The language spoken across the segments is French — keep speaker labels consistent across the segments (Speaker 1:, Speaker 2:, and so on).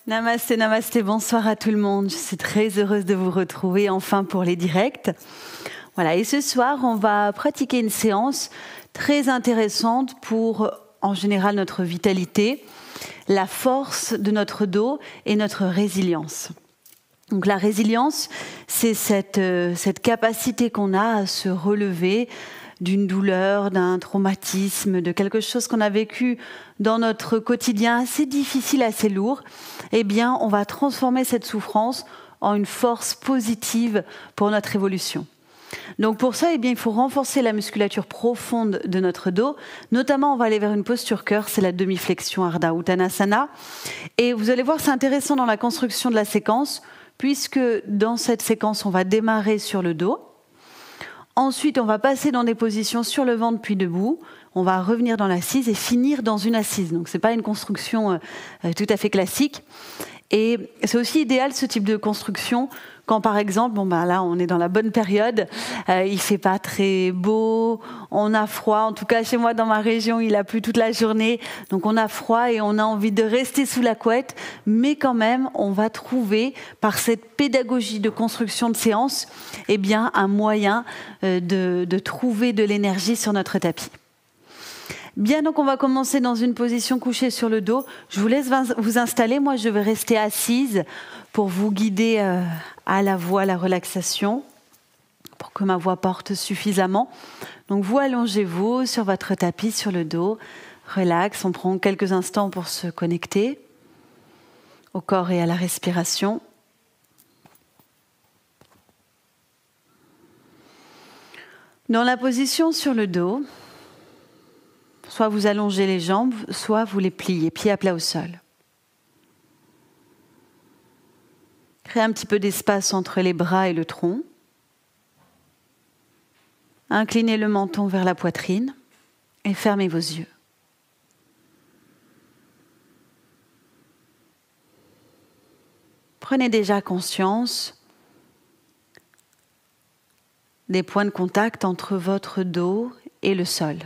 Speaker 1: Namasté, namasté, bonsoir à tout le monde. Je suis très heureuse de vous retrouver enfin pour les directs. Voilà, et ce soir, on va pratiquer une séance très intéressante pour, en général, notre vitalité, la force de notre dos et notre résilience. Donc la résilience, c'est cette capacité qu'on a à se relever d'une douleur, d'un traumatisme, de quelque chose qu'on a vécu dans notre quotidien assez difficile, assez lourd. Eh bien, on va transformer cette souffrance en une force positive pour notre évolution. Donc pour ça, eh bien, il faut renforcer la musculature profonde de notre dos. Notamment, on va aller vers une posture cœur, c'est la demi-flexion Ardha Uttanasana. Et vous allez voir, c'est intéressant dans la construction de la séquence, puisque dans cette séquence, on va démarrer sur le dos. Ensuite, on va passer dans des positions sur le ventre puis debout. On va revenir dans l'assise et finir dans une assise. Donc, ce n'est pas une construction tout à fait classique. Et c'est aussi idéal ce type de construction quand, par exemple, là, on est dans la bonne période, il ne fait pas très beau, on a froid. En tout cas, chez moi, dans ma région, il a plu toute la journée. Donc, on a froid et on a envie de rester sous la couette. Mais quand même, on va trouver, par cette pédagogie de construction de séance, eh bien, un moyen de trouver de l'énergie sur notre tapis. Bien, donc on va commencer dans une position couchée sur le dos. Je vous laisse vous installer. Moi, je vais rester assise pour vous guider à la voix, la relaxation, pour que ma voix porte suffisamment. Donc, vous allongez-vous sur votre tapis, sur le dos. Relax, on prend quelques instants pour se connecter au corps et à la respiration. Dans la position sur le dos, soit vous allongez les jambes, soit vous les pliez, pieds à plat au sol. Créez un petit peu d'espace entre les bras et le tronc. Inclinez le menton vers la poitrine et fermez vos yeux. Prenez déjà conscience des points de contact entre votre dos et le sol.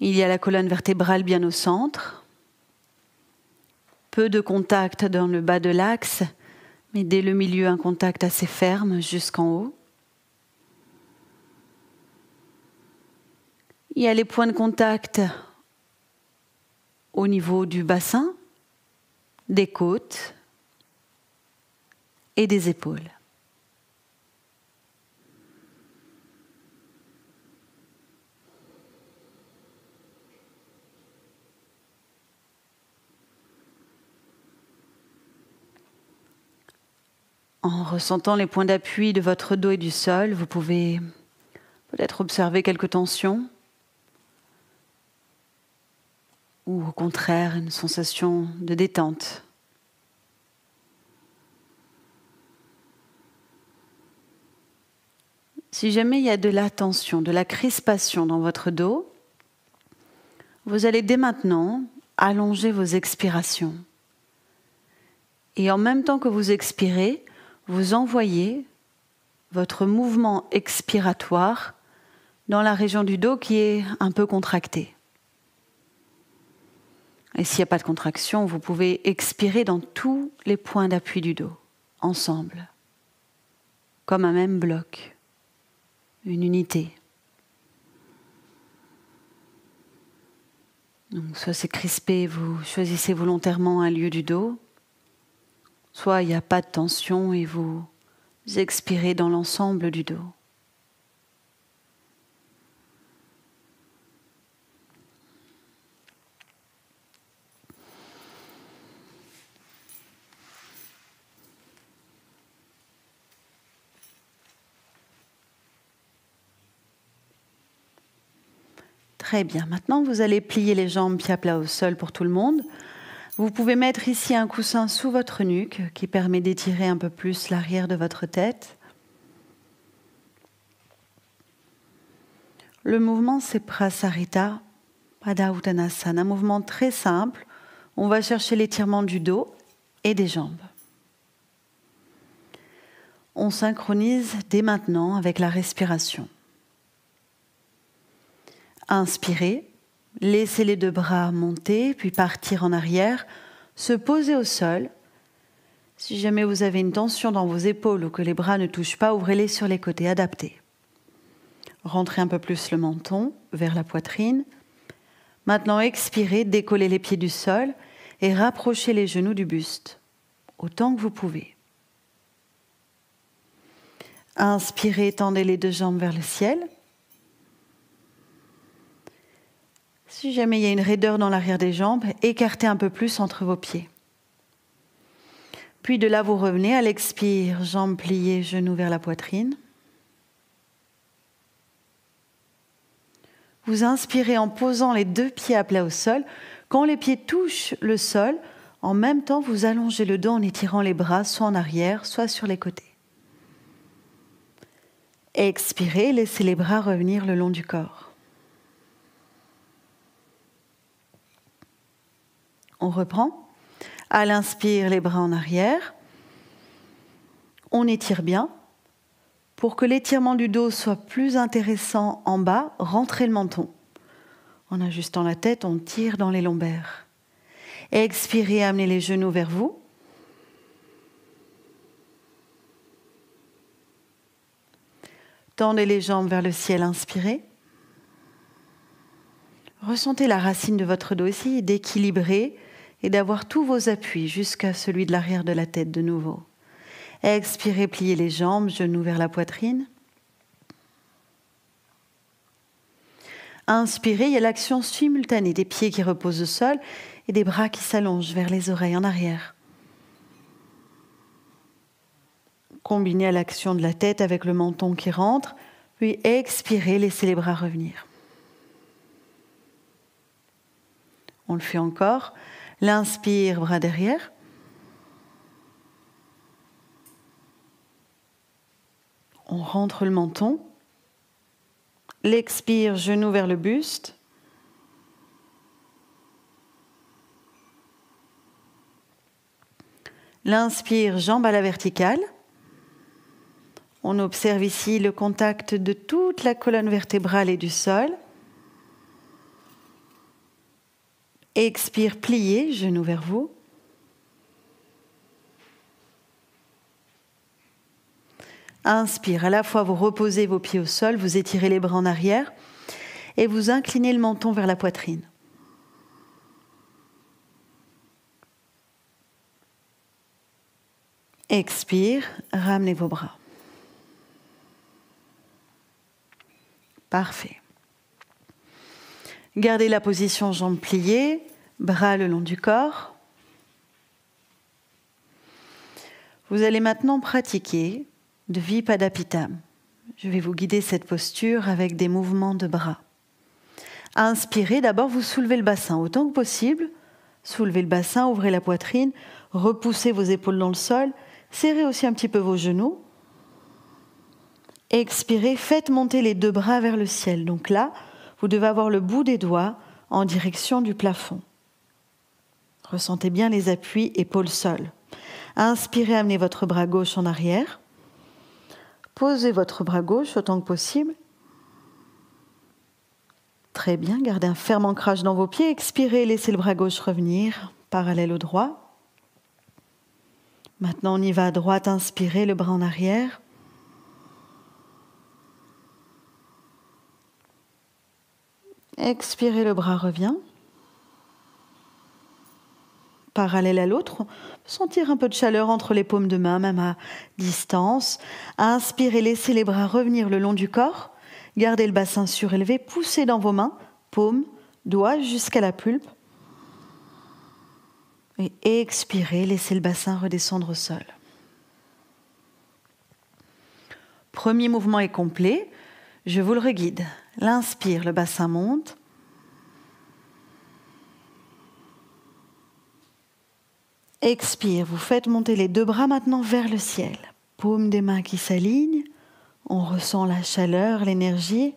Speaker 1: Il y a la colonne vertébrale bien au centre. Peu de contact dans le bas de l'axe, mais dès le milieu, un contact assez ferme jusqu'en haut. Il y a les points de contact au niveau du bassin, des côtes et des épaules. En ressentant les points d'appui de votre dos et du sol, vous pouvez peut-être observer quelques tensions ou au contraire une sensation de détente. Si jamais il y a de la tension, de la crispation dans votre dos, vous allez dès maintenant allonger vos expirations. Et en même temps que vous expirez, vous envoyez votre mouvement expiratoire dans la région du dos qui est un peu contractée. Et s'il n'y a pas de contraction, vous pouvez expirer dans tous les points d'appui du dos, ensemble, comme un même bloc, une unité. Donc, soit c'est crispé, vous choisissez volontairement un lieu du dos, soit il n'y a pas de tension et vous expirez dans l'ensemble du dos. Très bien. Maintenant, vous allez plier les jambes pieds à plat au sol pour tout le monde. Vous pouvez mettre ici un coussin sous votre nuque qui permet d'étirer un peu plus l'arrière de votre tête. Le mouvement, c'est Prasarita Pada Uttanasana, un mouvement très simple. On va chercher l'étirement du dos et des jambes. On synchronise dès maintenant avec la respiration. Inspirez, Laissez les deux bras monter, puis partir en arrière, se poser au sol. Si jamais vous avez une tension dans vos épaules ou que les bras ne touchent pas, ouvrez-les sur les côtés, adaptés. Rentrez un peu plus le menton vers la poitrine. Maintenant, expirez, décollez les pieds du sol et rapprochez les genoux du buste, autant que vous pouvez. Inspirez, tendez les deux jambes vers le ciel. Si jamais il y a une raideur dans l'arrière des jambes, écartez un peu plus entre vos pieds. Puis de là, vous revenez à l'expire, jambes pliées, genoux vers la poitrine. Vous inspirez en posant les deux pieds à plat au sol. Quand les pieds touchent le sol, en même temps, vous allongez le dos en étirant les bras, soit en arrière, soit sur les côtés. Expirez, laissez les bras revenir le long du corps. On reprend. À l'inspire, les bras en arrière. On étire bien. Pour que l'étirement du dos soit plus intéressant en bas, rentrez le menton. En ajustant la tête, on tire dans les lombaires. Expirez, amenez les genoux vers vous. Tendez les jambes vers le ciel, inspirez. Ressentez la racine de votre dos ici, d'équilibrer et d'avoir tous vos appuis jusqu'à celui de l'arrière de la tête de nouveau. Expirez, pliez les jambes, genoux vers la poitrine. Inspirez, il y a l'action simultanée des pieds qui reposent au sol et des bras qui s'allongent vers les oreilles en arrière. Combinez à l'action de la tête avec le menton qui rentre, puis expirez, laissez les bras revenir. On le fait encore. L'inspire, bras derrière. On rentre le menton. L'expire, genou vers le buste. L'inspire, jambe à la verticale. On observe ici le contact de toute la colonne vertébrale et du sol. Expire, plié, genou vers vous. Inspire, à la fois vous reposez vos pieds au sol, vous étirez les bras en arrière et vous inclinez le menton vers la poitrine. Expire, ramenez vos bras. Parfait. Gardez la position jambes pliées, bras le long du corps. Vous allez maintenant pratiquer de Vipadapitam. Je vais vous guider cette posture avec des mouvements de bras. Inspirez, d'abord vous soulevez le bassin autant que possible. Soulevez le bassin, ouvrez la poitrine, repoussez vos épaules dans le sol, serrez aussi un petit peu vos genoux. Expirez, faites monter les deux bras vers le ciel. Donc là, vous devez avoir le bout des doigts en direction du plafond. Ressentez bien les appuis épaules-sol. Inspirez, amenez votre bras gauche en arrière. Posez votre bras gauche autant que possible. Très bien, gardez un ferme ancrage dans vos pieds. Expirez, laissez le bras gauche revenir, parallèle au droit. Maintenant, on y va à droite, inspirez, le bras en arrière. Expirez, le bras revient. Parallèle à l'autre, sentir un peu de chaleur entre les paumes de main, même à distance. Inspirez, laissez les bras revenir le long du corps. Gardez le bassin surélevé, poussez dans vos mains, paumes, doigts jusqu'à la pulpe. Et expirez, laissez le bassin redescendre au sol. Premier mouvement est complet. Je vous le reguide. L'inspire, le bassin monte. Expire, vous faites monter les deux bras maintenant vers le ciel. Paumes des mains qui s'alignent. On ressent la chaleur, l'énergie.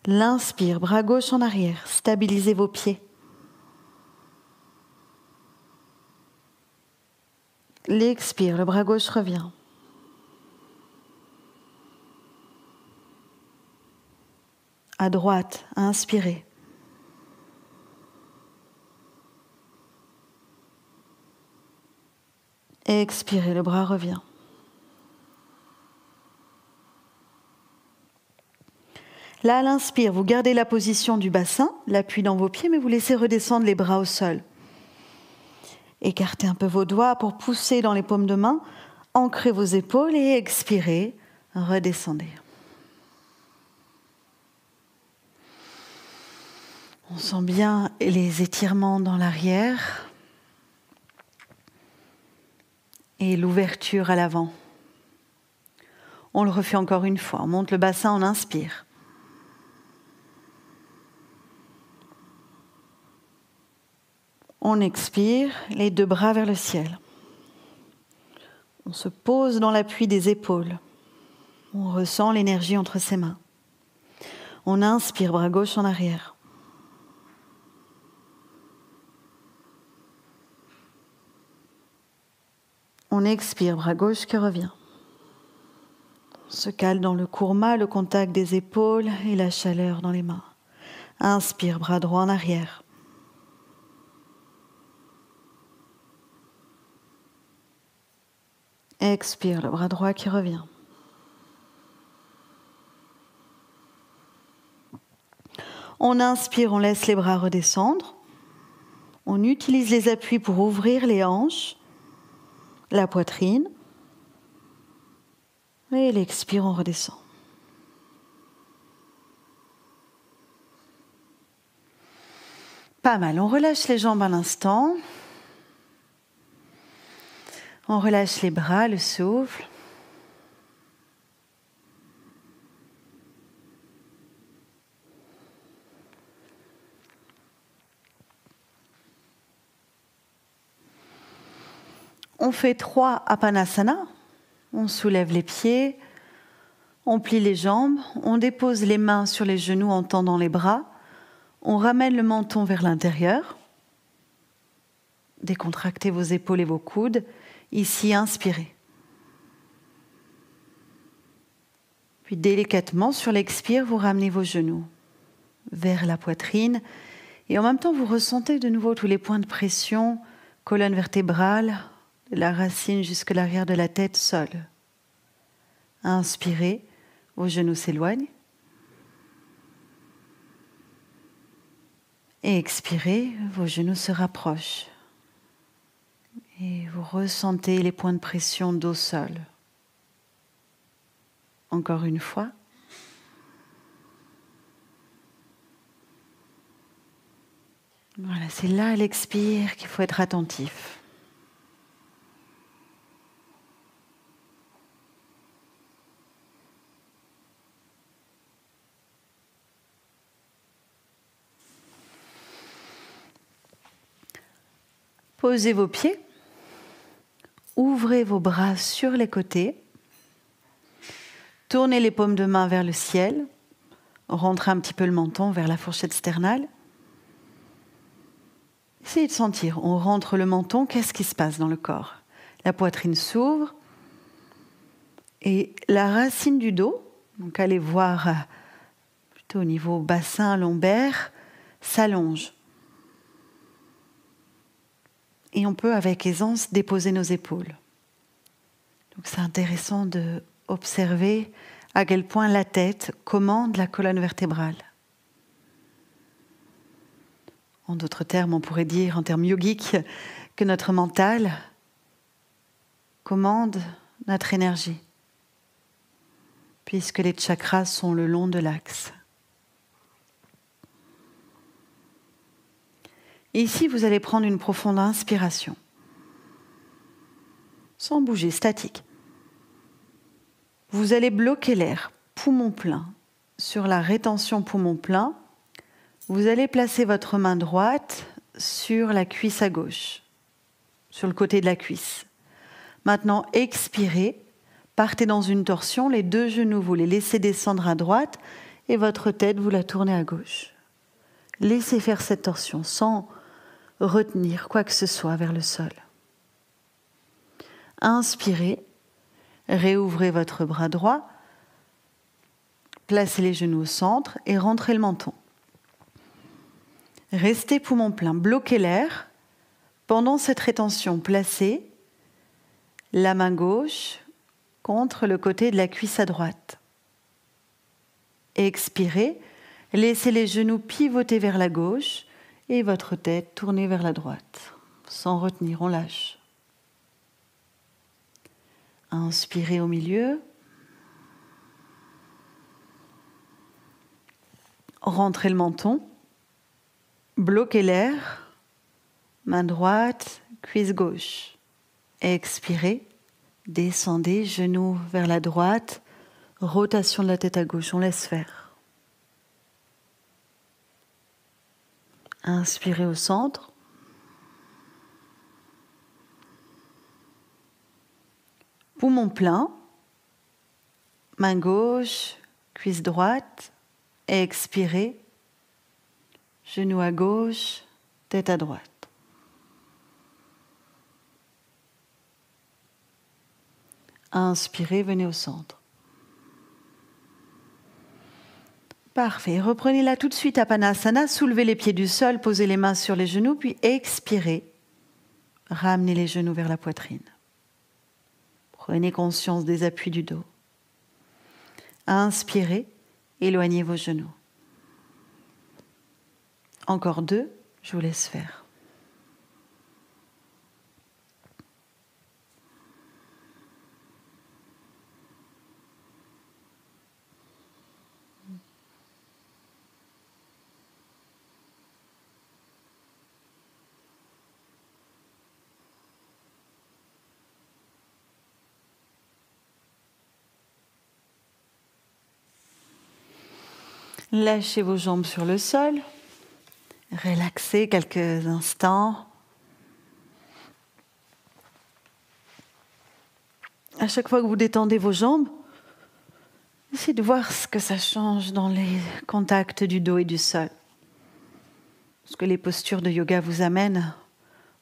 Speaker 1: L'inspire, bras gauche en arrière. Stabilisez vos pieds. L'expire, le bras gauche revient. À droite, inspirez. Expirez, le bras revient. Là, à l'inspire, vous gardez la position du bassin, l'appui dans vos pieds, mais vous laissez redescendre les bras au sol. Écartez un peu vos doigts pour pousser dans les paumes de main, ancrez vos épaules et expirez, redescendez. On sent bien les étirements dans l'arrière et l'ouverture à l'avant. On le refait encore une fois. On monte le bassin, on inspire. On expire, les deux bras vers le ciel. On se pose dans l'appui des épaules. On ressent l'énergie entre ses mains. On inspire, bras gauche en arrière. On expire, bras gauche qui revient. On se cale dans le kurma, le contact des épaules et la chaleur dans les mains. Inspire, bras droit en arrière. Expire, le bras droit qui revient. On inspire, on laisse les bras redescendre. On utilise les appuis pour ouvrir les hanches, la poitrine. Et l'expire, on redescend. Pas mal, on relâche les jambes à l'instant. On relâche les bras, le souffle. On fait 3 Apanasana. On soulève les pieds, on plie les jambes, on dépose les mains sur les genoux en tendant les bras. On ramène le menton vers l'intérieur. Décontractez vos épaules et vos coudes. Ici, inspirez. Puis délicatement, sur l'expire, vous ramenez vos genoux vers la poitrine. Et en même temps, vous ressentez de nouveau tous les points de pression, colonne vertébrale, de la racine jusque l'arrière de la tête, sol. Inspirez, vos genoux s'éloignent. Et expirez, vos genoux se rapprochent. Et vous ressentez les points de pression dos-sol. Encore une fois. Voilà, c'est là à l'expire qu'il faut être attentif. Posez vos pieds. Ouvrez vos bras sur les côtés. Tournez les paumes de main vers le ciel. Rentrez un petit peu le menton vers la fourchette sternale. Essayez de sentir, on rentre le menton, qu'est-ce qui se passe dans le corps? La poitrine s'ouvre et la racine du dos, donc allez voir plutôt au niveau bassin, lombaire, s'allonge. Et on peut avec aisance déposer nos épaules. Donc c'est intéressant d'observer à quel point la tête commande la colonne vertébrale. En d'autres termes, on pourrait dire en termes yogiques que notre mental commande notre énergie, puisque les chakras sont le long de l'axe. Et ici, vous allez prendre une profonde inspiration, sans bouger, statique. Vous allez bloquer l'air, poumon plein. Sur la rétention poumon plein, vous allez placer votre main droite sur la cuisse à gauche, sur le côté de la cuisse. Maintenant, expirez, partez dans une torsion, les deux genoux, vous les laissez descendre à droite et votre tête, vous la tournez à gauche. Laissez faire cette torsion sans retenir quoi que ce soit vers le sol. Inspirez, réouvrez votre bras droit, placez les genoux au centre et rentrez le menton. Restez poumon plein, bloquez l'air. Pendant cette rétention, placez la main gauche contre le côté de la cuisse à droite. Expirez, laissez les genoux pivoter vers la gauche et votre tête tournée vers la droite. Sans retenir, on lâche. Inspirez au milieu. Rentrez le menton. Bloquez l'air. Main droite, cuisse gauche. Expirez. Descendez, genoux vers la droite. Rotation de la tête à gauche, on laisse faire. Inspirez au centre. Poumon plein. Main gauche, cuisse droite. Expirez. Genou à gauche, tête à droite. Inspirez, venez au centre. Parfait. Reprenez là tout de suite Apanasana. Soulevez les pieds du sol, posez les mains sur les genoux, puis expirez. Ramenez les genoux vers la poitrine. Prenez conscience des appuis du dos. Inspirez, éloignez vos genoux. Encore 2, je vous laisse faire. Lâchez vos jambes sur le sol. Relaxez quelques instants. À chaque fois que vous détendez vos jambes, essayez de voir ce que ça change dans les contacts du dos et du sol. Ce que les postures de yoga vous amènent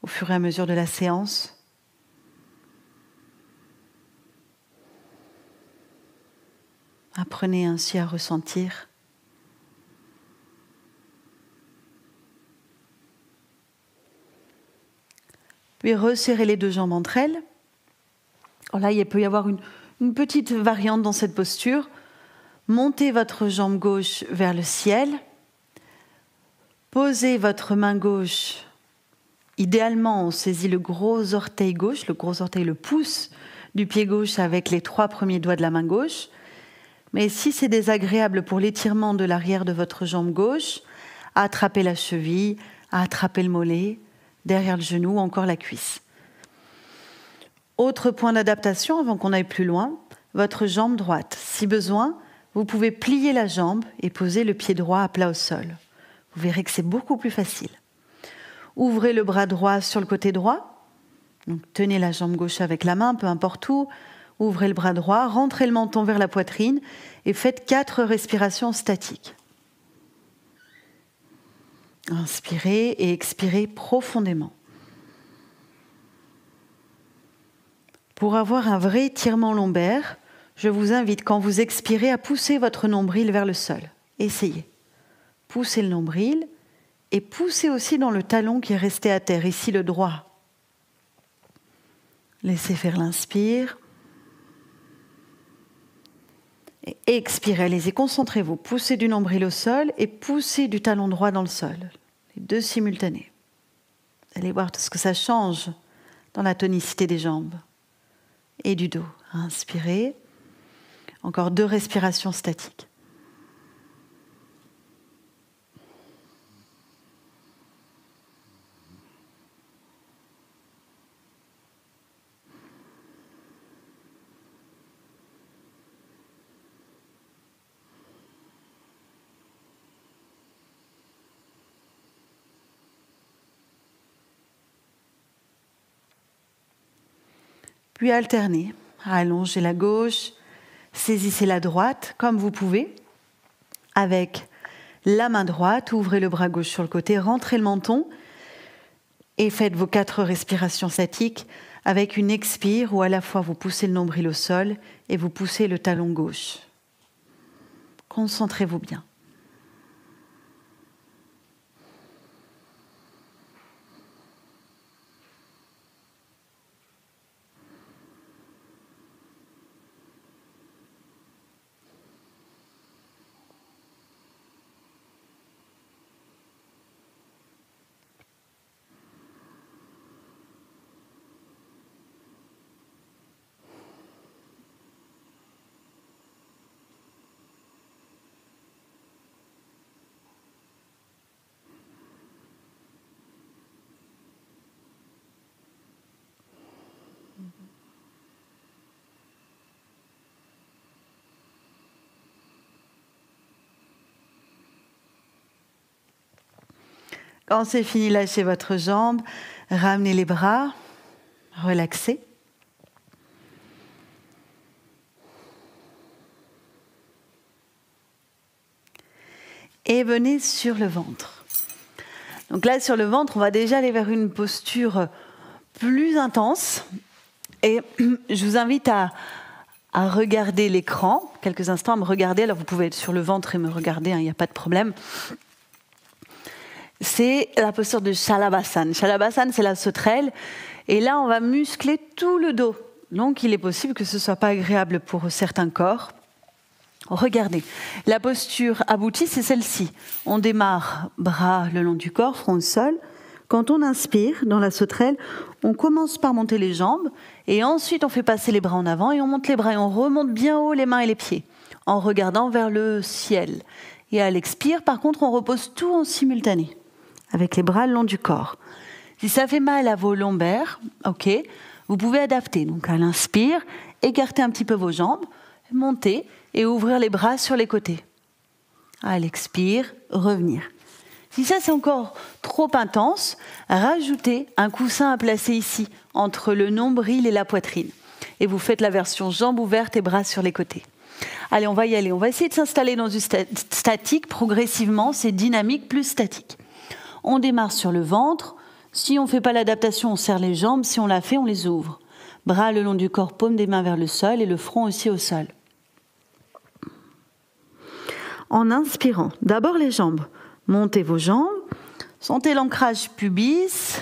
Speaker 1: au fur et à mesure de la séance. Apprenez ainsi à ressentir. Puis resserrez les 2 jambes entre elles. Alors là, il peut y avoir une petite variante dans cette posture. Montez votre jambe gauche vers le ciel. Posez votre main gauche. Idéalement, on saisit le gros orteil gauche, le pouce du pied gauche avec les 3 premiers doigts de la main gauche. Mais si c'est désagréable pour l'étirement de l'arrière de votre jambe gauche, attrapez la cheville, attrapez le mollet, derrière le genou, encore la cuisse. Autre point d'adaptation avant qu'on aille plus loin, votre jambe droite. Si besoin, vous pouvez plier la jambe et poser le pied droit à plat au sol. Vous verrez que c'est beaucoup plus facile. Ouvrez le bras droit sur le côté droit. Donc, tenez la jambe gauche avec la main, peu importe où. Ouvrez le bras droit, rentrez le menton vers la poitrine et faites 4 respirations statiques. Inspirez et expirez profondément. Pour avoir un vrai étirement lombaire, je vous invite, quand vous expirez, à pousser votre nombril vers le sol. Essayez. Poussez le nombril et poussez aussi dans le talon qui est resté à terre, ici le droit. Laissez faire l'inspire. Et expirez, allez-y, concentrez-vous. Poussez du nombril au sol et poussez du talon droit dans le sol. Les 2 simultanés. Vous allez voir ce que ça change dans la tonicité des jambes et du dos. Inspirez. Encore 2 respirations statiques. Puis alternez, allongez la gauche, saisissez la droite comme vous pouvez. Avec la main droite, ouvrez le bras gauche sur le côté, rentrez le menton et faites vos 4 respirations statiques avec une expire où à la fois vous poussez le nombril au sol et vous poussez le talon gauche. Concentrez-vous bien. Quand c'est fini, lâchez votre jambe, ramenez les bras, relaxez. Et venez sur le ventre. Donc là, sur le ventre, on va déjà aller vers une posture plus intense. Et je vous invite à regarder l'écran, quelques instants, à me regarder. Alors vous pouvez être sur le ventre et me regarder, il n'y a pas de problème. C'est la posture de Shalabhasana. Shalabhasana, c'est la sauterelle. Et là, on va muscler tout le dos. Donc, il est possible que ce ne soit pas agréable pour certains corps. Regardez, la posture aboutie, c'est celle-ci. On démarre, bras le long du corps, front au sol. Quand on inspire dans la sauterelle, on commence par monter les jambes et ensuite on fait passer les bras en avant et on monte les bras et on remonte bien haut les mains et les pieds en regardant vers le ciel. Et à l'expire, par contre, on repose tout en simultané avec les bras le long du corps. Si ça fait mal à vos lombaires, ok, vous pouvez adapter. Donc à l'inspire, écartez un petit peu vos jambes, montez et ouvrir les bras sur les côtés. À l'expire, revenir. Si ça c'est encore trop intense, rajoutez un coussin à placer ici, entre le nombril et la poitrine. Et vous faites la version jambes ouvertes et bras sur les côtés. Allez, on va y aller. On va essayer de s'installer dans une statique progressivement. C'est dynamique plus statique. On démarre sur le ventre. Si on ne fait pas l'adaptation, on serre les jambes. Si on la fait, on les ouvre. Bras le long du corps, paume des mains vers le sol et le front aussi au sol. En inspirant, d'abord les jambes. Montez vos jambes. Sentez l'ancrage pubis,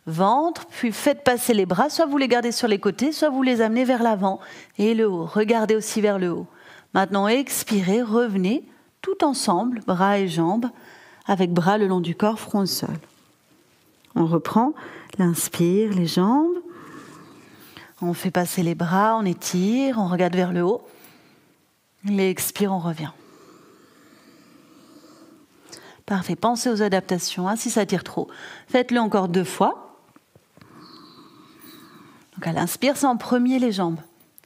Speaker 1: ventre, puis faites passer les bras. Soit vous les gardez sur les côtés, soit vous les amenez vers l'avant et le haut. Regardez aussi vers le haut. Maintenant, expirez, revenez tout ensemble, bras et jambes, avec bras le long du corps, front au sol. On reprend, l'inspire, les jambes. On fait passer les bras, on étire, on regarde vers le haut. L'expire, on revient. Parfait, pensez aux adaptations, hein, si ça tire trop. Faites-le encore 2 fois. Donc à l'inspire, c'est en premier les jambes.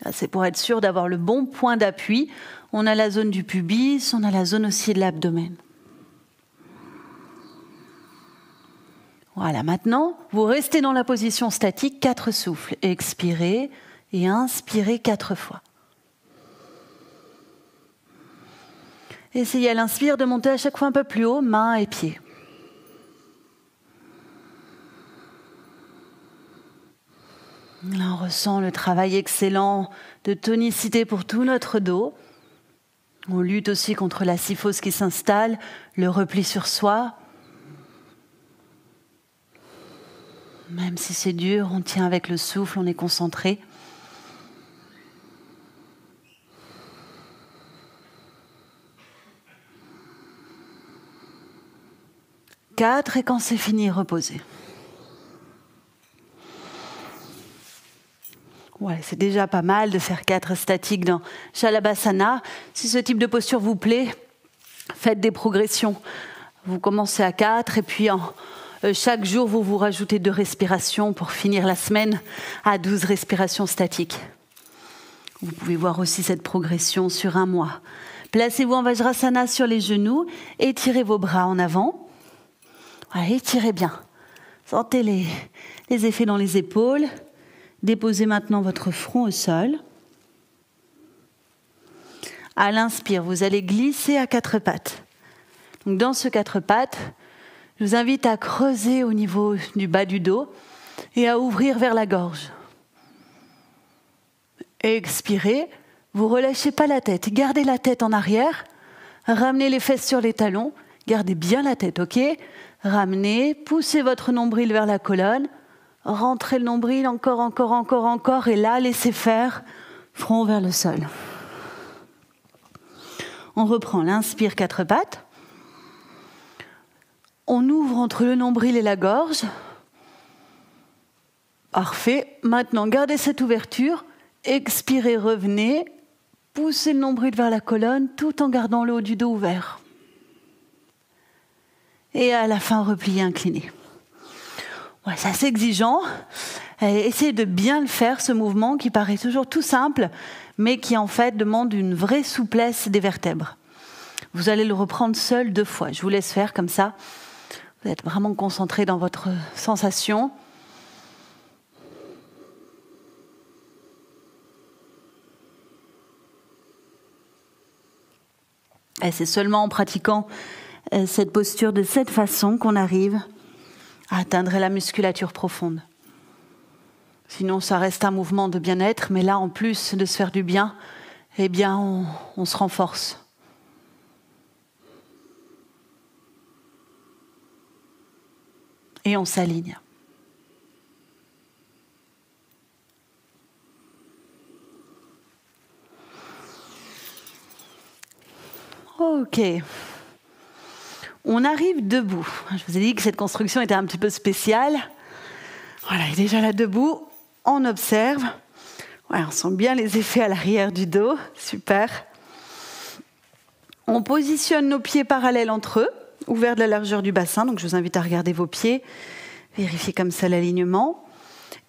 Speaker 1: Là, c'est pour être sûr d'avoir le bon point d'appui. On a la zone du pubis, on a la zone aussi de l'abdomen. Voilà, maintenant, vous restez dans la position statique, 4 souffles. Expirez et inspirez 4 fois. Essayez à l'inspire de monter à chaque fois un peu plus haut, mains et pieds. Là, on ressent le travail excellent de tonicité pour tout notre dos. On lutte aussi contre la syphose qui s'installe, le repli sur soi. Même si c'est dur, on tient avec le souffle, on est concentré. Quatre, et quand c'est fini, reposez. Ouais, c'est déjà pas mal de faire 4 statiques dans Shalabhasana. Si ce type de posture vous plaît, faites des progressions. Vous commencez à 4 et puis chaque jour, vous rajoutez 2 respirations pour finir la semaine à 12 respirations statiques. Vous pouvez voir aussi cette progression sur 1 mois. Placez-vous en Vajrasana sur les genoux, étirez vos bras en avant. Voilà, étirez bien. Sentez les effets dans les épaules. Déposez maintenant votre front au sol. À l'inspire, vous allez glisser à 4 pattes. Donc dans ce 4 pattes, je vous invite à creuser au niveau du bas du dos et à ouvrir vers la gorge. Expirez, vous ne relâchez pas la tête. Gardez la tête en arrière, ramenez les fesses sur les talons, gardez bien la tête, ok ? Ramenez, poussez votre nombril vers la colonne, rentrez le nombril, encore, et là, laissez faire, front vers le sol. On reprend, l'inspire 4 pattes. On ouvre entre le nombril et la gorge. Parfait. Maintenant, gardez cette ouverture. Expirez, revenez. Poussez le nombril vers la colonne tout en gardant le haut du dos ouvert. Et à la fin, repliez, incliné. Ouais, c'est assez exigeant. Essayez de bien le faire, ce mouvement qui paraît toujours tout simple, mais qui en fait demande une vraie souplesse des vertèbres. Vous allez le reprendre seul 2 fois. Je vous laisse faire comme ça. Vous êtes vraiment concentré dans votre sensation. Et c'est seulement en pratiquant cette posture de cette façon qu'on arrive à atteindre la musculature profonde. Sinon, ça reste un mouvement de bien-être, mais là, en plus de se faire du bien, eh bien, on se renforce. Et on s'aligne. Ok. On arrive debout. Je vous ai dit que cette construction était un petit peu spéciale. Voilà, il est déjà là debout. On observe. Voilà, on sent bien les effets à l'arrière du dos. Super. On positionne nos pieds parallèles entre eux, ouverts de la largeur du bassin. Donc je vous invite à regarder vos pieds. Vérifiez comme ça l'alignement.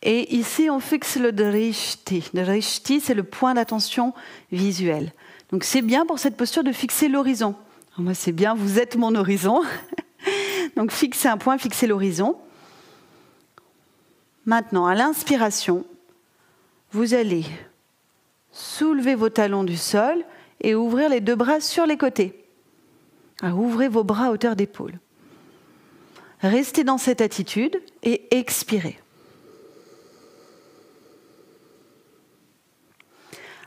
Speaker 1: Et ici, on fixe le drishti. Le drishti, c'est le point d'attention visuel. Donc c'est bien pour cette posture de fixer l'horizon. Alors moi, c'est bien, vous êtes mon horizon. Donc fixez un point, fixez l'horizon. Maintenant, à l'inspiration, vous allez soulever vos talons du sol et ouvrir les deux bras sur les côtés. Alors, ouvrez vos bras à hauteur d'épaule. Restez dans cette attitude et expirez.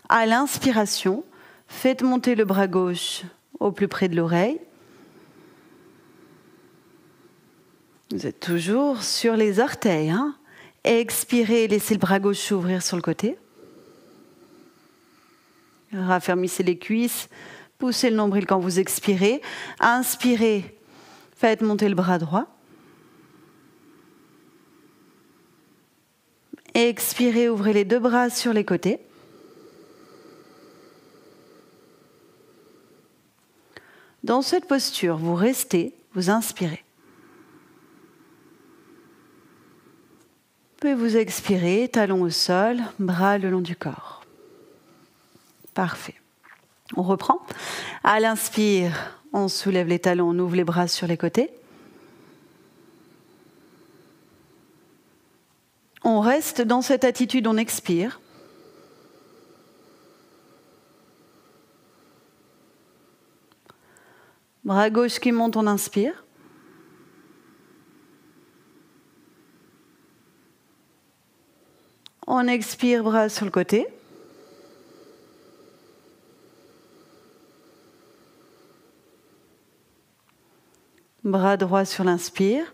Speaker 1: À l'inspiration, faites monter le bras gauche au plus près de l'oreille. Vous êtes toujours sur les orteils. Hein ? Expirez, laissez le bras gauche s'ouvrir sur le côté. Raffermissez les cuisses, poussez le nombril quand vous expirez. Inspirez, faites monter le bras droit. Expirez, ouvrez les deux bras sur les côtés. Dans cette posture, vous restez, vous inspirez. Puis vous expirez, talons au sol, bras le long du corps. Parfait. On reprend. À l'inspire, on soulève les talons, on ouvre les bras sur les côtés. On reste dans cette attitude, on expire. Bras gauche qui monte, on inspire. On expire, bras sur le côté. Bras droit sur l'inspire.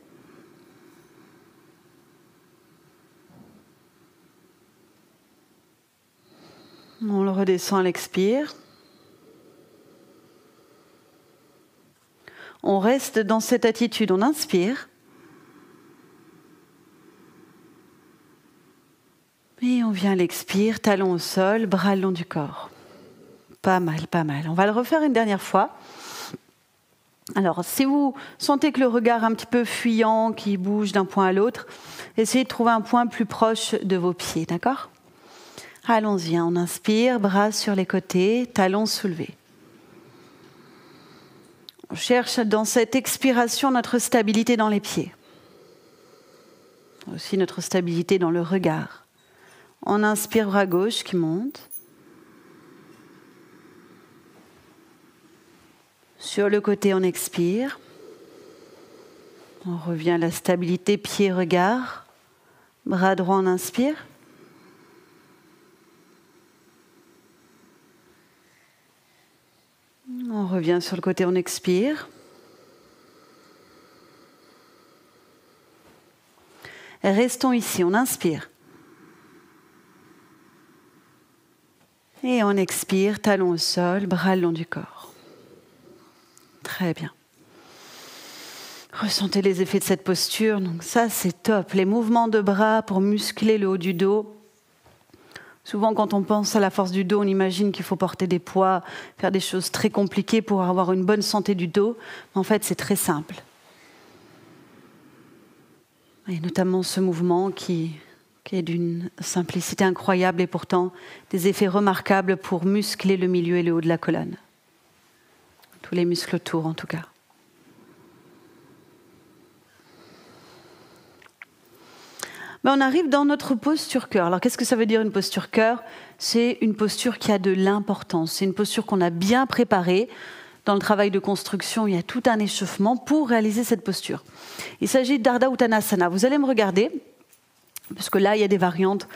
Speaker 1: On le redescend à l'expire. On reste dans cette attitude, on inspire. Et on vient à l'expire, talons au sol, bras le long du corps. Pas mal, pas mal. On va le refaire une dernière fois. Alors, si vous sentez que le regard est un petit peu fuyant, qui bouge d'un point à l'autre, essayez de trouver un point plus proche de vos pieds, d'accord ? Allons-y, on inspire, bras sur les côtés, talons soulevés. On cherche dans cette expiration notre stabilité dans les pieds. Aussi notre stabilité dans le regard. On inspire, bras gauche qui monte. Sur le côté, on expire. On revient à la stabilité pied-regard. Bras droit, on inspire. On revient sur le côté, on expire. Restons ici, on inspire. Et on expire, talons au sol, bras le long du corps. Très bien. Ressentez les effets de cette posture. Donc ça, c'est top. Les mouvements de bras pour muscler le haut du dos. Souvent, quand on pense à la force du dos, on imagine qu'il faut porter des poids, faire des choses très compliquées pour avoir une bonne santé du dos. Mais en fait, c'est très simple. Et notamment ce mouvement qui est d'une simplicité incroyable et pourtant des effets remarquables pour muscler le milieu et le haut de la colonne. Tous les muscles autour, en tout cas. Ben, on arrive dans notre posture cœur. Alors, qu'est-ce que ça veut dire une posture cœur? C'est une posture qui a de l'importance. C'est une posture qu'on a bien préparée. Dans le travail de construction, il y a tout un échauffement pour réaliser cette posture. Il s'agit d'Ardha Uttanasana. Vous allez me regarder, parce que là, il y a des variantes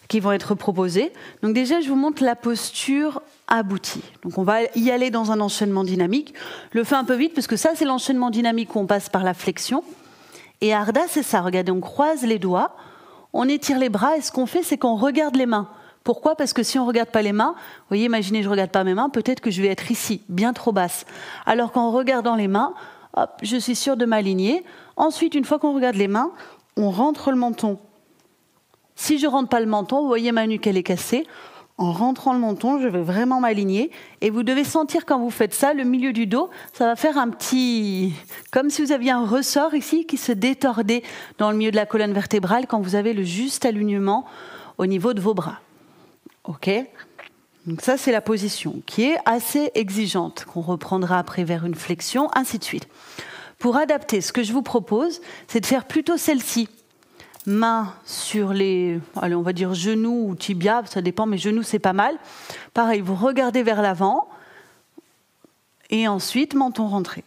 Speaker 1: qui vont être proposées. Donc déjà, je vous montre la posture aboutie. Donc on va y aller dans un enchaînement dynamique. Je le fais un peu vite, parce que ça, c'est l'enchaînement dynamique où on passe par la flexion. Et Ardha, c'est ça. Regardez, on croise les doigts, on étire les bras, et ce qu'on fait, c'est qu'on regarde les mains. Pourquoi? Parce que si on ne regarde pas les mains, vous voyez, imaginez, je ne regarde pas mes mains, peut-être que je vais être ici, bien trop basse. Alors qu'en regardant les mains, hop, je suis sûre de m'aligner. Ensuite, une fois qu'on regarde les mains, on rentre le menton. Si je ne rentre pas le menton, vous voyez, ma nuque, elle est cassée. En rentrant le menton, je vais vraiment m'aligner. Et vous devez sentir quand vous faites ça, le milieu du dos, ça va faire un petit... Comme si vous aviez un ressort ici qui se détordait dans le milieu de la colonne vertébrale quand vous avez le juste alignement au niveau de vos bras. OK? Donc ça, c'est la position qui est assez exigeante, qu'on reprendra après vers une flexion, ainsi de suite. Pour adapter, ce que je vous propose, c'est de faire plutôt celle-ci. Main sur les, allez, on va dire genoux ou tibia, ça dépend, mais genoux c'est pas mal. Pareil, vous regardez vers l'avant et ensuite menton rentré.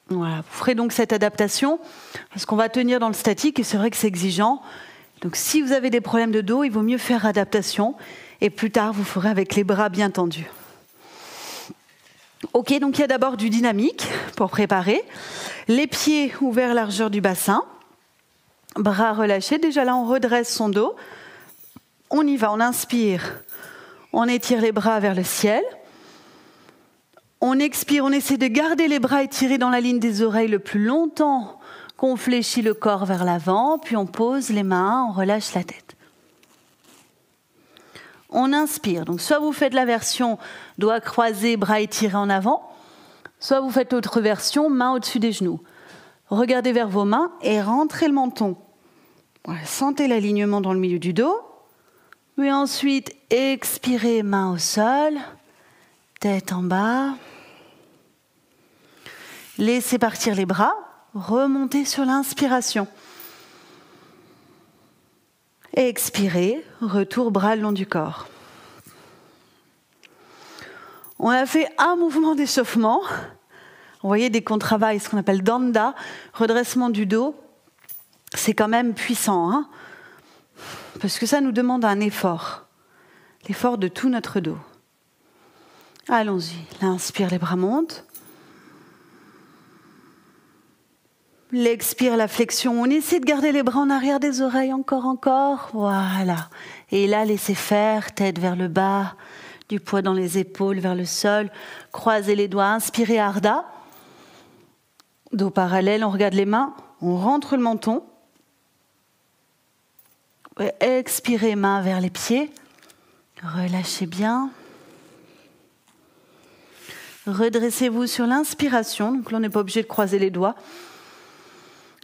Speaker 1: Voilà, vous ferez donc cette adaptation parce qu'on va tenir dans le statique et c'est vrai que c'est exigeant. Donc si vous avez des problèmes de dos, il vaut mieux faire adaptation et plus tard vous ferez avec les bras bien tendus. Ok, donc il y a d'abord du dynamique pour préparer. Les pieds ouverts largeur du bassin, bras relâchés. Déjà là, on redresse son dos. On y va, on inspire. On étire les bras vers le ciel. On expire, on essaie de garder les bras étirés dans la ligne des oreilles le plus longtemps qu'on fléchit le corps vers l'avant. Puis on pose les mains, on relâche la tête. On inspire. Donc soit vous faites la version doigts croisés, bras étirés en avant. Soit vous faites l'autre version, main au-dessus des genoux. Regardez vers vos mains et rentrez le menton. Voilà, sentez l'alignement dans le milieu du dos. Puis ensuite, expirez, main au sol, tête en bas. Laissez partir les bras, remontez sur l'inspiration. Expirez, retour bras le long du corps. On a fait un mouvement d'échauffement. Vous voyez, dès qu'on travaille ce qu'on appelle Danda, redressement du dos, c'est quand même puissant, hein, parce que ça nous demande un effort, l'effort de tout notre dos. Allons-y, l'inspire, les bras montent. L'expire, la flexion. On essaie de garder les bras en arrière des oreilles, encore. Voilà. Et là, laissez faire, tête vers le bas, du poids dans les épaules, vers le sol. Croisez les doigts, inspirez Ardha. Dos parallèle, on regarde les mains, on rentre le menton. Expirez, main vers les pieds. Relâchez bien. Redressez-vous sur l'inspiration. Donc là, on n'est pas obligé de croiser les doigts.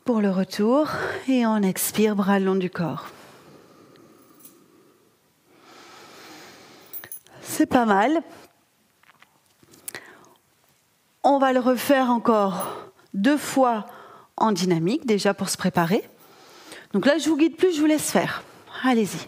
Speaker 1: Pour le retour. Et on expire, bras le long du corps. C'est pas mal. On va le refaire encore 2 fois en dynamique, déjà pour se préparer. Donc là, je ne vous guide plus, je vous laisse faire. Allez-y.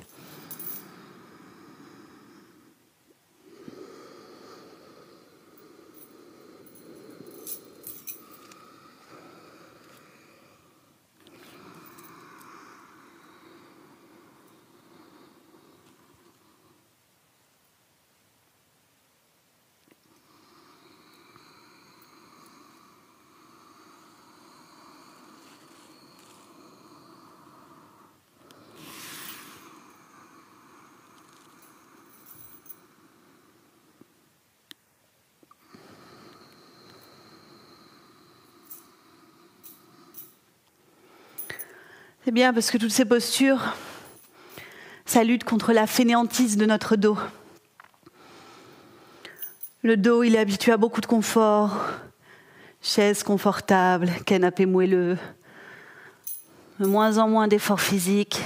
Speaker 1: C'est bien parce que toutes ces postures, ça lutte contre la fainéantise de notre dos. Le dos, il est habitué à beaucoup de confort, chaise confortable, canapé moelleux, de moins en moins d'efforts physiques.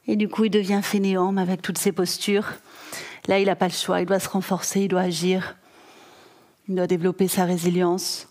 Speaker 1: Et du coup, il devient fainéant avec toutes ces postures. Là, il n'a pas le choix, il doit se renforcer, il doit agir, il doit développer sa résilience.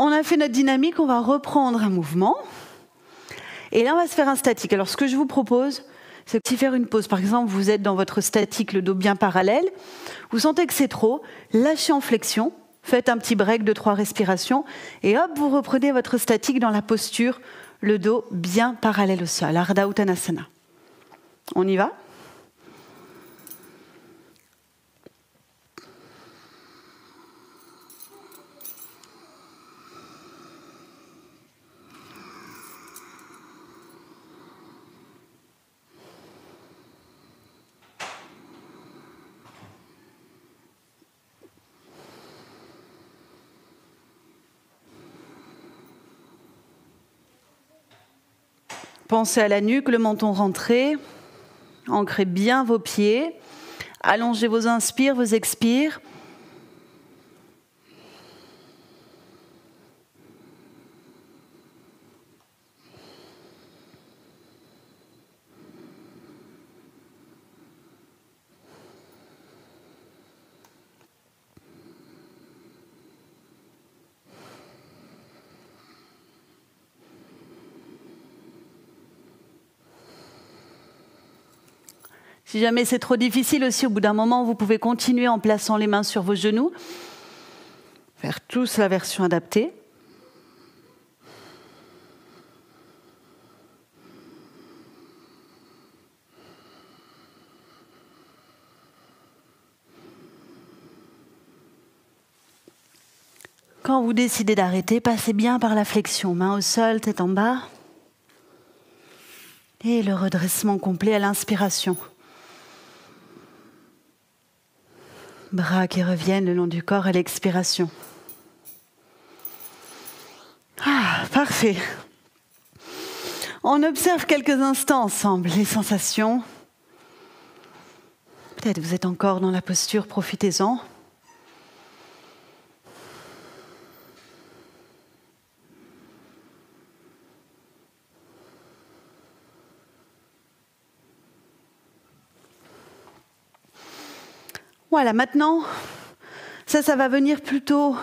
Speaker 1: On a fait notre dynamique, on va reprendre un mouvement. Et là, on va se faire un statique. Alors, ce que je vous propose, c'est de faire une pause. Par exemple, vous êtes dans votre statique, le dos bien parallèle. Vous sentez que c'est trop, lâchez en flexion. Faites un petit break de 3 respirations. Et hop, vous reprenez votre statique dans la posture, le dos bien parallèle au sol. Ardha Uttanasana. On y va ? Pensez à la nuque, le menton rentré. Ancrez bien vos pieds. Allongez vos inspires, vos expires. Si jamais c'est trop difficile aussi, au bout d'un moment, vous pouvez continuer en plaçant les mains sur vos genoux. Faire tous la version adaptée. Quand vous décidez d'arrêter, passez bien par la flexion. Main au sol, tête en bas. Et le redressement complet à l'inspiration. Bras qui reviennent le long du corps à l'expiration. Ah, parfait. On observe quelques instants ensemble les sensations. Peut-être vous êtes encore dans la posture, profitez-en. Voilà, maintenant, ça va venir plutôt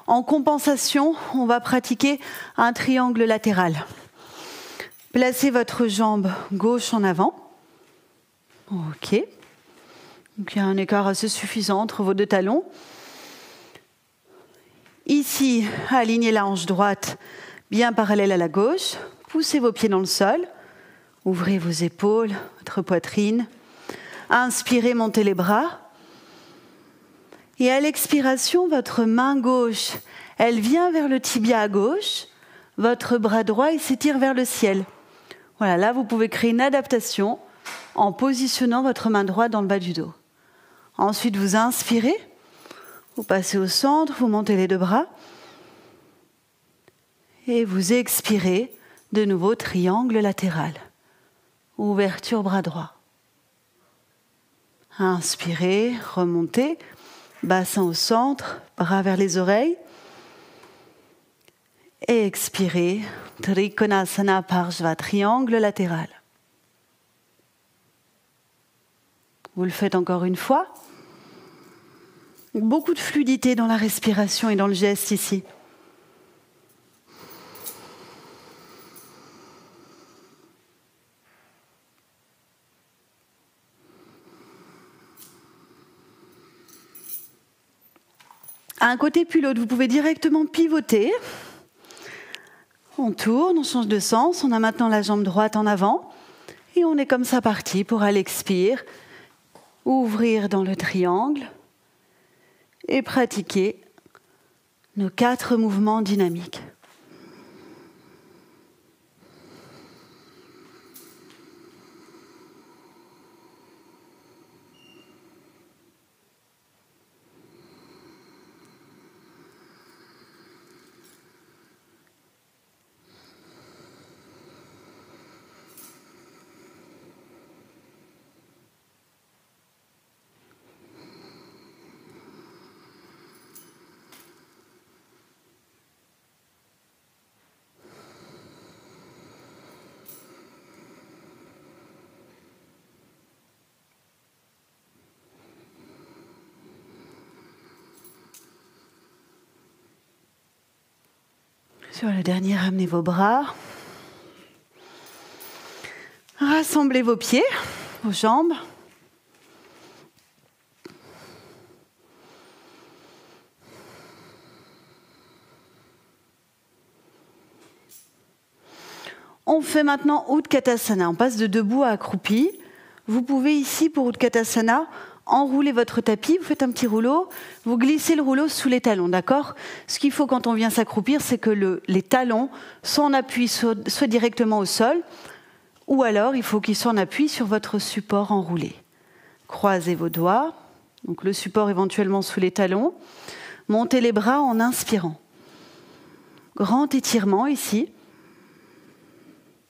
Speaker 1: en compensation. On va pratiquer un triangle latéral. Placez votre jambe gauche en avant. Ok. Donc, il y a un écart assez suffisant entre vos 2 talons. Ici, alignez la hanche droite bien parallèle à la gauche. Poussez vos pieds dans le sol. Ouvrez vos épaules, votre poitrine. Inspirez, montez les bras. Et à l'expiration, votre main gauche, elle vient vers le tibia à gauche. Votre bras droit, il s'étire vers le ciel. Voilà, là, vous pouvez créer une adaptation en positionnant votre main droite dans le bas du dos. Ensuite, vous inspirez. Vous passez au centre, vous montez les 2 bras. Et vous expirez, de nouveau, triangle latéral. Ouverture bras droit. Inspirez, remontez. Bassin au centre, bras vers les oreilles. Et expirez, Trikonasana Parshva, triangle latéral. Vous le faites encore une fois. Beaucoup de fluidité dans la respiration et dans le geste ici. À un côté puis l'autre, vous pouvez directement pivoter. On tourne, on change de sens. On a maintenant la jambe droite en avant. Et on est comme ça parti pour, à l'expire, ouvrir dans le triangle et pratiquer nos 4 mouvements dynamiques. Sur le dernier, ramenez vos bras. Rassemblez vos pieds, vos jambes. On fait maintenant Utkatasana. On passe de debout à accroupi. Vous pouvez ici, pour Utkatasana, enrouler votre tapis. Vous faites un petit rouleau. Vous glissez le rouleau sous les talons, d'accord ? Ce qu'il faut quand on vient s'accroupir, c'est que les talons soient en appui soit directement au sol, ou alors il faut qu'ils soient en appui sur votre support enroulé. Croisez vos doigts, donc le support éventuellement sous les talons. Montez les bras en inspirant. Grand étirement ici.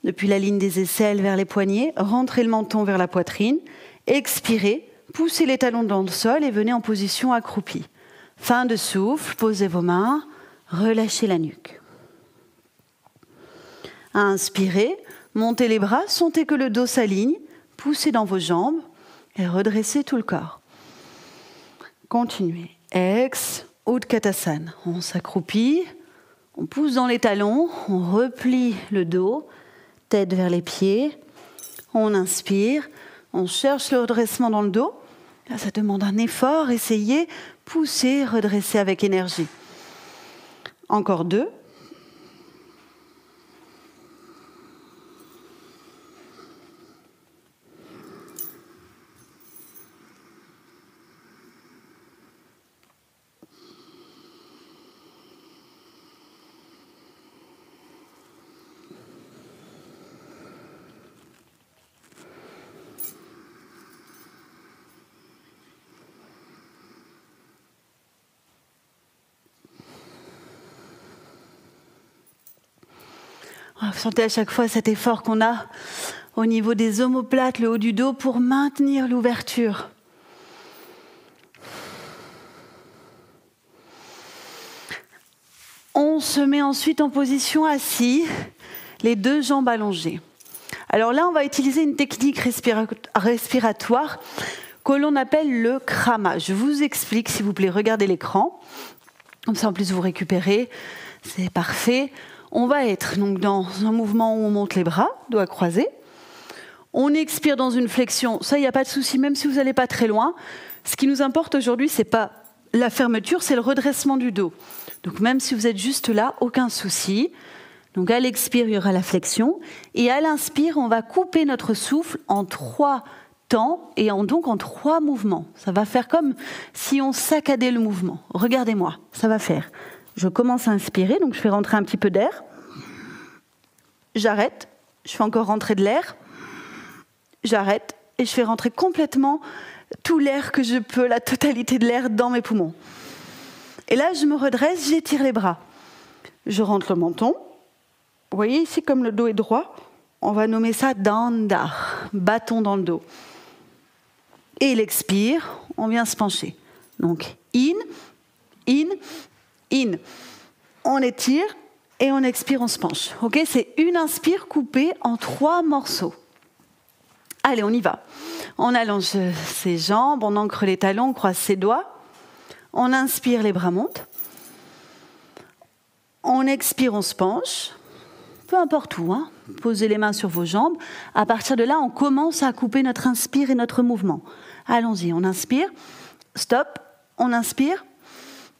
Speaker 1: Depuis la ligne des aisselles vers les poignets, rentrez le menton vers la poitrine, expirez, poussez les talons dans le sol et venez en position accroupie. Fin de souffle, posez vos mains, relâchez la nuque. Inspirez, montez les bras, sentez que le dos s'aligne, poussez dans vos jambes et redressez tout le corps. Continuez. Ex, Utkatasana. On s'accroupit, on pousse dans les talons, on replie le dos, tête vers les pieds, on inspire, on cherche le redressement dans le dos. Là, ça demande un effort, essayez, poussez, redressez avec énergie. Encore 2. Vous sentez à chaque fois cet effort qu'on a au niveau des omoplates, le haut du dos, pour maintenir l'ouverture. On se met ensuite en position assis, les 2 jambes allongées. Alors là, on va utiliser une technique respiratoire que l'on appelle le krama. Je vous explique, s'il vous plaît, regardez l'écran. Comme ça, en plus, vous récupérez. C'est parfait. On va être donc dans un mouvement où on monte les bras, doigts croisés. On expire dans une flexion. Ça, il n'y a pas de souci, même si vous n'allez pas très loin. Ce qui nous importe aujourd'hui, ce n'est pas la fermeture, c'est le redressement du dos. Donc même si vous êtes juste là, aucun souci. Donc à l'expire, il y aura la flexion. Et à l'inspire, on va couper notre souffle en 3 temps et donc en 3 mouvements. Ça va faire comme si on saccadait le mouvement. Regardez-moi, ça va faire. Je commence à inspirer, donc je fais rentrer un petit peu d'air. J'arrête, je fais encore rentrer de l'air. J'arrête et je fais rentrer complètement tout l'air que je peux, la totalité de l'air dans mes poumons. Et là, je me redresse, j'étire les bras. Je rentre le menton. Vous voyez ici, comme le dos est droit, on va nommer ça danda, bâton dans le dos. Et l'expire, on vient se pencher. Donc, in, in, in. On étire et on expire, on se penche. Ok, c'est une inspire coupée en 3 morceaux. Allez, on y va. On allonge ses jambes, on ancre les talons, on croise ses doigts. On inspire, les bras montent. On expire, on se penche. Peu importe où, hein. Posez les mains sur vos jambes. À partir de là, on commence à couper notre inspire et notre mouvement. Allons-y, on inspire, stop, on inspire,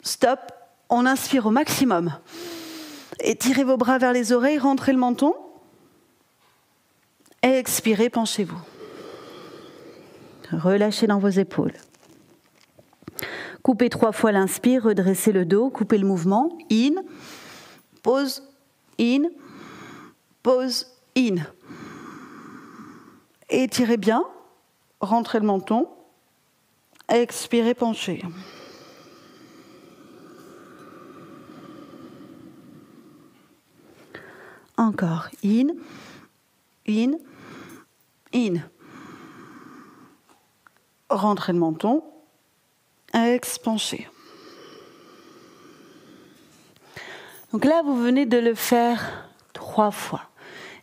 Speaker 1: stop, on inspire au maximum. Étirez vos bras vers les oreilles, rentrez le menton. Expirez, penchez-vous. Relâchez dans vos épaules. Coupez 3 fois l'inspire, redressez le dos, coupez le mouvement. In, pause, in, pause, in. Étirez bien, rentrez le menton. Expirez, penchez. Encore. In, in, in. Rentrez le menton. Ex-penché. Donc là, vous venez de le faire 3 fois.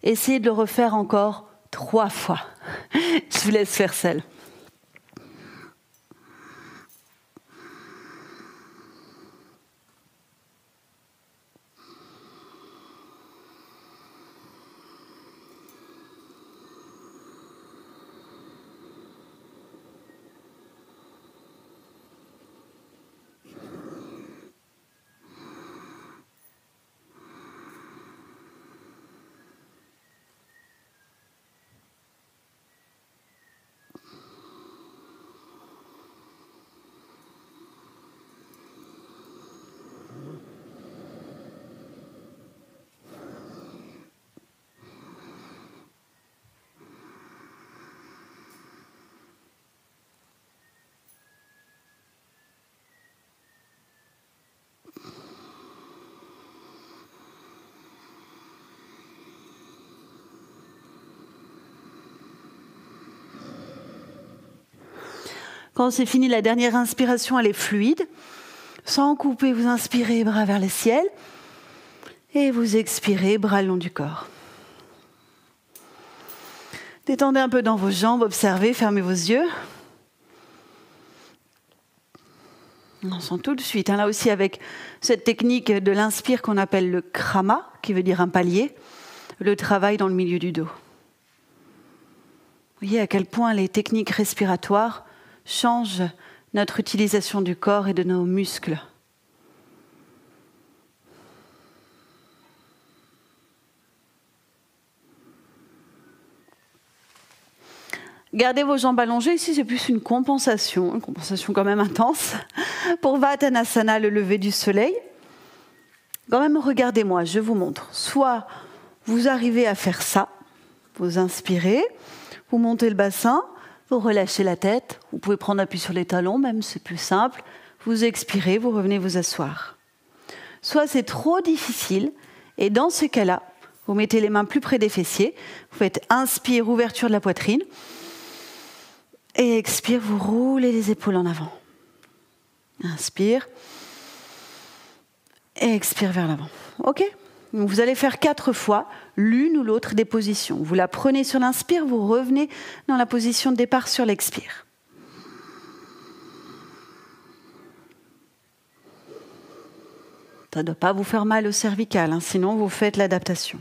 Speaker 1: Essayez de le refaire encore 3 fois. Je vous laisse faire seul. Quand c'est fini, la dernière inspiration, elle est fluide. Sans couper, vous inspirez, bras vers le ciel. Et vous expirez, bras le long du corps. Détendez un peu dans vos jambes, observez, fermez vos yeux. On sent tout de suite, là aussi avec cette technique de l'inspire qu'on appelle le krama, qui veut dire un palier, le travail dans le milieu du dos. Vous voyez à quel point les techniques respiratoires changent notre utilisation du corps et de nos muscles. Gardez vos jambes allongées. Ici, c'est plus une compensation quand même intense. Pour Vattanasana, le lever du soleil. Quand même, regardez-moi, je vous montre. Soit vous arrivez à faire ça, vous inspirez, vous montez le bassin, vous relâchez la tête, vous pouvez prendre appui sur les talons, même c'est plus simple. Vous expirez, vous revenez vous asseoir. Soit c'est trop difficile, et dans ce cas-là, vous mettez les mains plus près des fessiers, vous faites inspire, ouverture de la poitrine, et expire, vous roulez les épaules en avant. Inspire. Et expire vers l'avant. OK ? Donc vous allez faire 4 fois l'une ou l'autre des positions. Vous la prenez sur l'inspire, vous revenez dans la position de départ sur l'expire. Ça ne doit pas vous faire mal au cervical, hein, sinon vous faites l'adaptation.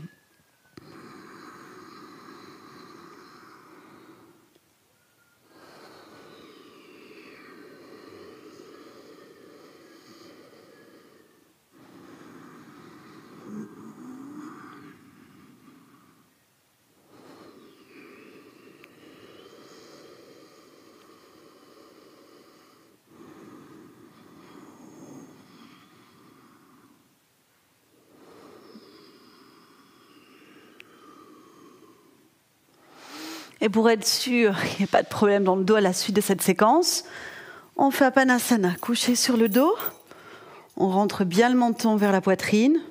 Speaker 1: Et pour être sûr qu'il n'y ait pas de problème dans le dos à la suite de cette séquence, on fait Appanasana, couché sur le dos. On rentre bien le menton vers la poitrine.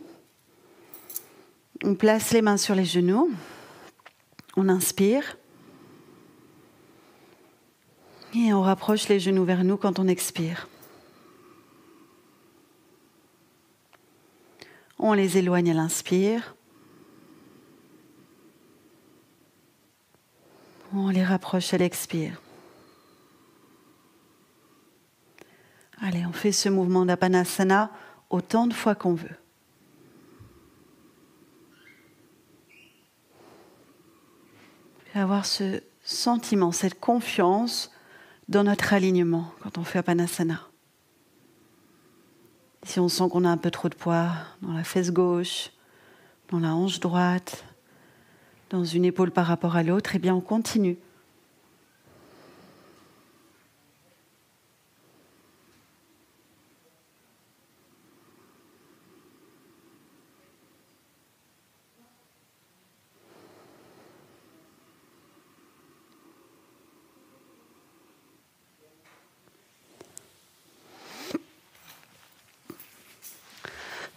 Speaker 1: On place les mains sur les genoux. On inspire. Et on rapproche les genoux vers nous quand on expire. On les éloigne à l'inspire. On les rapproche à l'expire. Allez, on fait ce mouvement d'Appanasana autant de fois qu'on veut. Et avoir ce sentiment, cette confiance dans notre alignement quand on fait Appanasana. Si on sent qu'on a un peu trop de poids dans la fesse gauche, dans la hanche droite, dans une épaule par rapport à l'autre, eh bien on continue.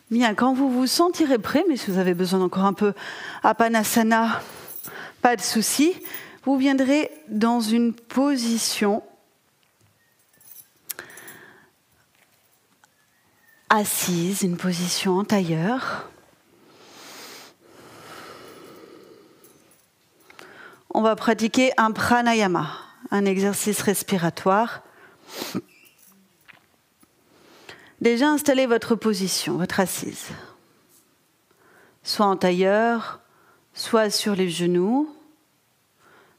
Speaker 1: Bien, quand vous vous sentirez prêt, mais si vous avez besoin d'encore un peu Appanasana, pas de souci, vous viendrez dans une position assise, une position en tailleur. On va pratiquer un pranayama, un exercice respiratoire. Déjà, installez votre position, votre assise. Soit en tailleur, soit sur les genoux,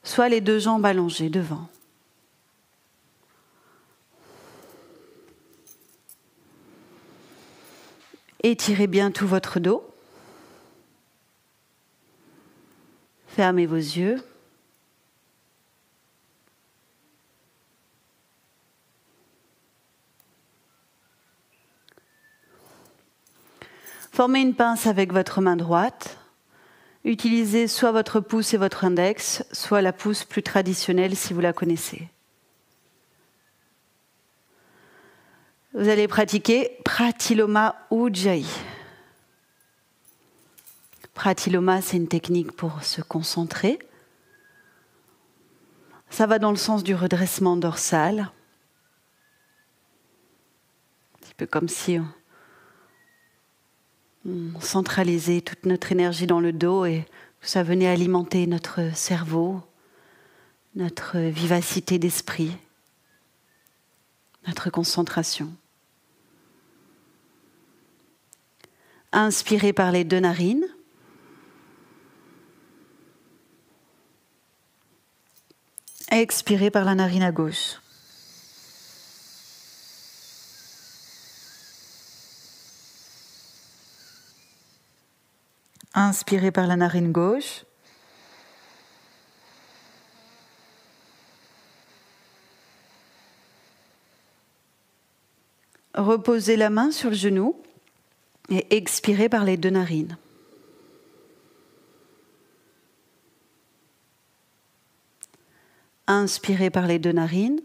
Speaker 1: soit les 2 jambes allongées devant. Étirez bien tout votre dos. Fermez vos yeux. Formez une pince avec votre main droite. Utilisez soit votre pouce et votre index, soit la pouce plus traditionnelle si vous la connaissez. Vous allez pratiquer Pratiloma Ujjayi. Pratiloma, c'est une technique pour se concentrer. Ça va dans le sens du redressement dorsal. peu comme si on centralisait toute notre énergie dans le dos et que ça venait alimenter notre cerveau, notre vivacité d'esprit, notre concentration. Inspirez par les 2 narines. Expirez par la narine à gauche. Inspirez par la narine gauche. Reposez la main sur le genou et expirez par les 2 narines. Inspirez par les 2 narines.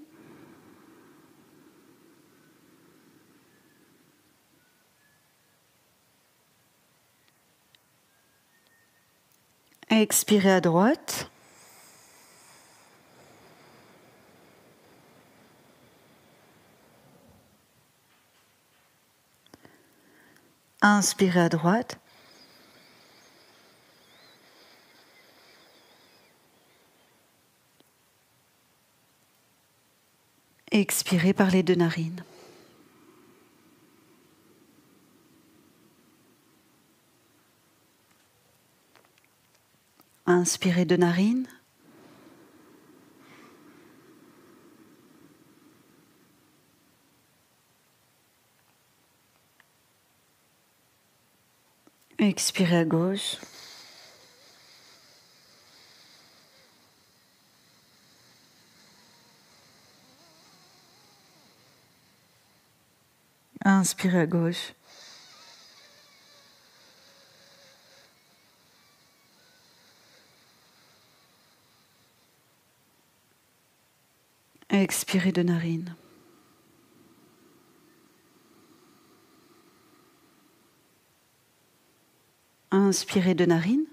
Speaker 1: Expirez à droite. Inspirez à droite. Expirez par les 2 narines. Inspirez 2 narines. Expirez à gauche. Inspirez à gauche. Expirez 2 narines. Inspirez 2 narines.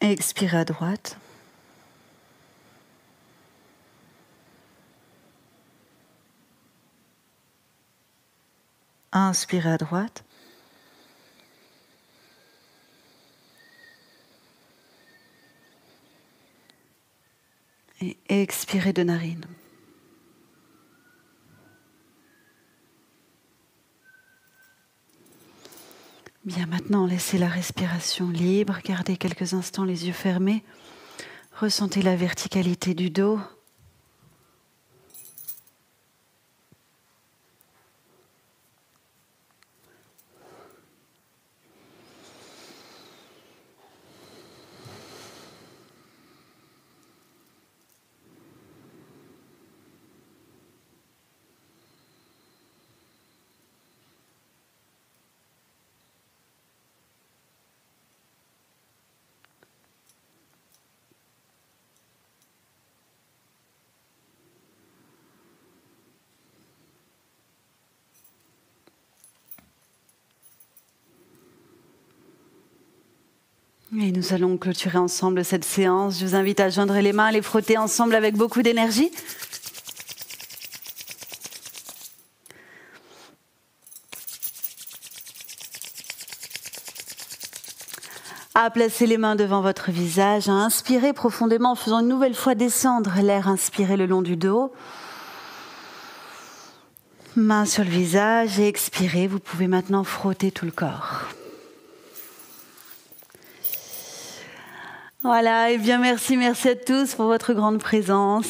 Speaker 1: Expirez à droite. Inspirez à droite. Et expirez 2 narines. Bien, maintenant, laissez la respiration libre. Gardez quelques instants les yeux fermés. Ressentez la verticalité du dos. Et nous allons clôturer ensemble cette séance. Je vous invite à joindre les mains, à les frotter ensemble avec beaucoup d'énergie. À placer les mains devant votre visage, à inspirer profondément en faisant une nouvelle fois descendre l'air inspiré le long du dos. Main sur le visage et expirez. Vous pouvez maintenant frotter tout le corps. Voilà, et bien merci à tous pour votre grande présence.